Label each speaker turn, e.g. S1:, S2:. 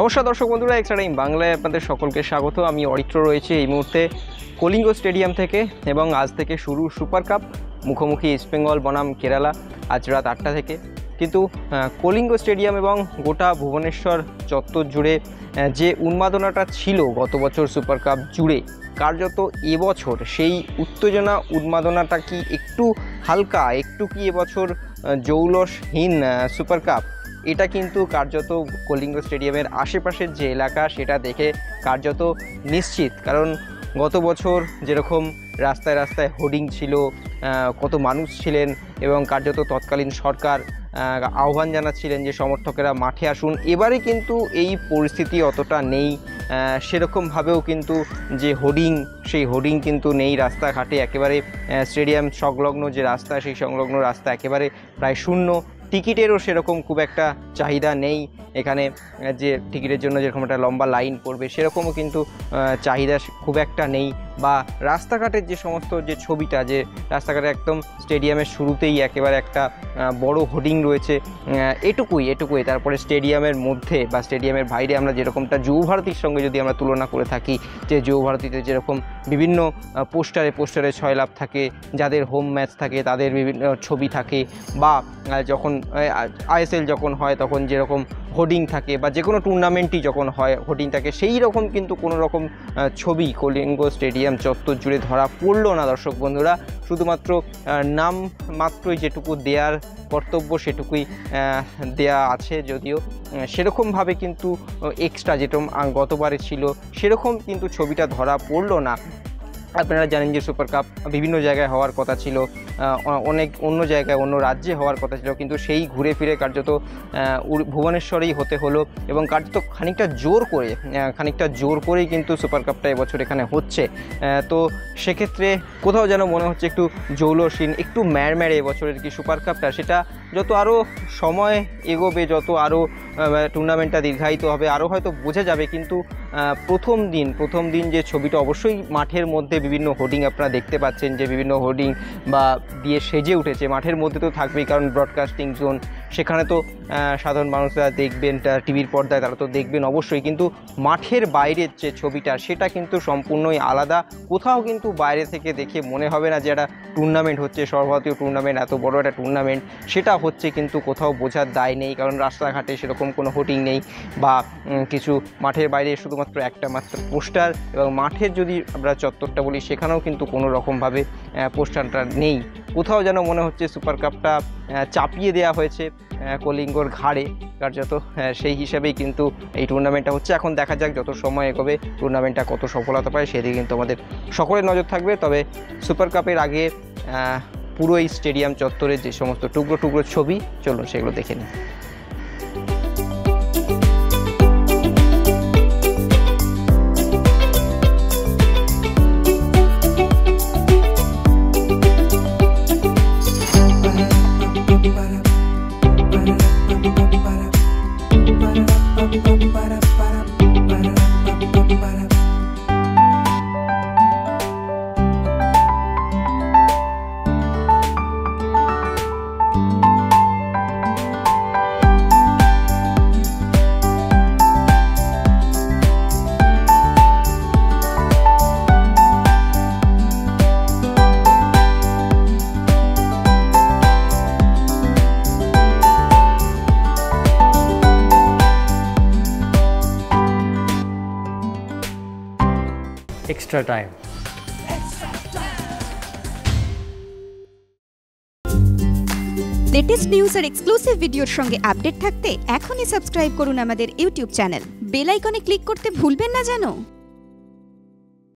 S1: নমস্কার দর্শক বন্ধুরা, এক্সট্রা টাইম বাংলায় আপনাদের সকলকে স্বাগত। আমি অরিত্র রয়েছি এই মুহূর্তে কলিঙ্গ স্টেডিয়াম থেকে এবং আজ থেকে শুরু সুপার কাপ, মুখোমুখি ইস্টবেঙ্গল বনাম কেরালা আজ রাত 8টা থেকে। কিন্তু কলিঙ্গ স্টেডিয়াম এবং গোটা ভুবনেশ্বর চত্বর জুড়ে যে উন্মাদনাটা ছিল গত বছর সুপার কাপ জুড়ে, কার্যত এবছর সেই উত্তেজনা উন্মাদনাটা কি একটু হালকা, একটু কি এবছর জৌলসহীন সুপার কাপ, এটা কিন্তু কার্যত কলিঙ্গ স্টেডিয়ামের আশেপাশের যে এলাকা সেটা দেখে কার্যত নিশ্চিত। কারণ গত বছর যেরকম রাস্তায় রাস্তায় হোর্ডিং ছিল, কত মানুষ ছিলেন এবং কার্যত তৎকালীন সরকার আহ্বান জানাচ্ছিলেন যে সমর্থকেরা মাঠে আসুন, এবারে কিন্তু এই পরিস্থিতি অতটা নেই। সেরকমভাবেও কিন্তু যে হোর্ডিং, সেই হোর্ডিং কিন্তু নেই রাস্তাঘাটে। একেবারে স্টেডিয়াম সংলগ্ন যে রাস্তা, সেই সংলগ্ন রাস্তা একেবারে প্রায় শূন্য। টিকিটেরও সেরকম খুব একটা চাহিদা নেই এখানে, যে টিকিটের জন্য যেরকম একটা লম্বা লাইন পড়বে সেরকমও কিন্তু চাহিদা খুব একটা নেই। বা রাস্তাঘাটের যে সমস্ত যে ছবিটা, যে রাস্তাঘাটে একদম স্টেডিয়ামের শুরুতেই একেবারে একটা বড় হোর্ডিং রয়েছে, এটুকুই। তারপরে স্টেডিয়ামের মধ্যে বা স্টেডিয়ামের বাইরে আমরা যেরকমটা যুবভারতীর সঙ্গে যদি আমরা তুলনা করে থাকি, যে যুবভারতীতে যেরকম বিভিন্ন পোস্টারে ছয়লাভ থাকে, যাদের হোম ম্যাচ থাকে তাদের বিভিন্ন ছবি থাকে, বা যখন আইএসএল যখন হয় তখন যেরকম হোর্ডিং থাকে, বা যে কোনো টুর্নামেন্টই যখন হয় হোর্ডিং থাকে, সেই রকম কিন্তু কোনো রকম ছবি কলিঙ্গ স্টেডিয়াম চত্বর জুড়ে ধরা পড়লো না দর্শক বন্ধুরা। শুধুমাত্র নাম মাত্রই যেটুকু দেওয়ার কর্তব্য সেটুকুই দেয়া আছে, যদিও সেরকমভাবে কিন্তু এক্সট্রা যেরকম গতবারে ছিল সেরকম কিন্তু ছবিটা ধরা পড়লো না। আপনারা জানেন যে সুপার কাপ বিভিন্ন জায়গায় হওয়ার কথা ছিল, অনেক অন্য জায়গায় অন্য রাজ্যে হওয়ার কথা ছিল, কিন্তু সেই ঘুরে ফিরে কার্যত ভুবনেশ্বরেই হতে হলো এবং কার্যত খানিকটা জোর করেই কিন্তু সুপার কাপটা এবছর এখানে হচ্ছে। তো সেক্ষেত্রে কোথাও যেন মনে হচ্ছে একটু জৌলসীন, একটু ম্যাড়ম্যাড়ে এবছরের কি সুপার কাপটা। সেটা যত আরও সময় এগোবে, যত আরও টুর্নামেন্টটা দীর্ঘায়িত হবে, আরও হয়তো বোঝা যাবে। কিন্তু প্রথম দিন যে ছবিটা, অবশ্যই মাঠের মধ্যে বিভিন্ন হোর্ডিং আপনারা দেখতে পাচ্ছেন, যে বিভিন্ন হোর্ডিং বা দিয়ে সেজে উঠেছে। মাঠের মধ্যে তো থাকবেই, কারণ ব্রডকাস্টিং জোন, সেখানে তো সাধারণ মানুষরা দেখবেন, টিভির পর্দায় তারা তো দেখবেন অবশ্যই। কিন্তু মাঠের বাইরের যে ছবিটা, সেটা কিন্তু সম্পূর্ণই আলাদা। কোথাও কিন্তু বাইরে থেকে দেখে মনে হবে না যে একটা টুর্নামেন্ট হচ্ছে, সর্বভারতীয় টুর্নামেন্ট, এত বড় একটা টুর্নামেন্ট সেটা হচ্ছে, কিন্তু কোথাও বোঝার দায় নেই। কারণ রাস্তাঘাটে সেরকম কোনো হোর্ডিং নেই, বা কিছু মাঠের বাইরে শুধুমাত্র একটা মাত্র পোস্টার, এবং মাঠের যদি আমরা চত্বরটা বলি সেখানেও কিন্তু কোনো রকমভাবে পোস্টারটা নেই। কোথাও যেন মনে হচ্ছে সুপার কাপটা চাপিয়ে দেওয়া হয়েছে কলিঙ্গর ঘাড়ে কার্যত। সেই হিসাবেই কিন্তু এই টুর্নামেন্টটা হচ্ছে। এখন দেখা যাক যত সময় এগোবে টুর্নামেন্টটা কত সফলতা পায়, সেদিকে কিন্তু আমাদের সকলের নজর থাকবে। তবে সুপার কাপের আগে পুরো এই স্টেডিয়াম চত্বরের যে সমস্ত টুকরো ছবি, চলুন সেগুলো দেখে নিই।
S2: Extra time.
S3: লেটেস্ট নিউজ আর এক্সক্লুসিভ ভিডিওর সঙ্গে আপডেট থাকতে এখনই সাবস্ক্রাইব করুন আমাদের ইউটিউব চ্যানেল। বেল আইকনে ক্লিক করতে ভুলবেন না যেন।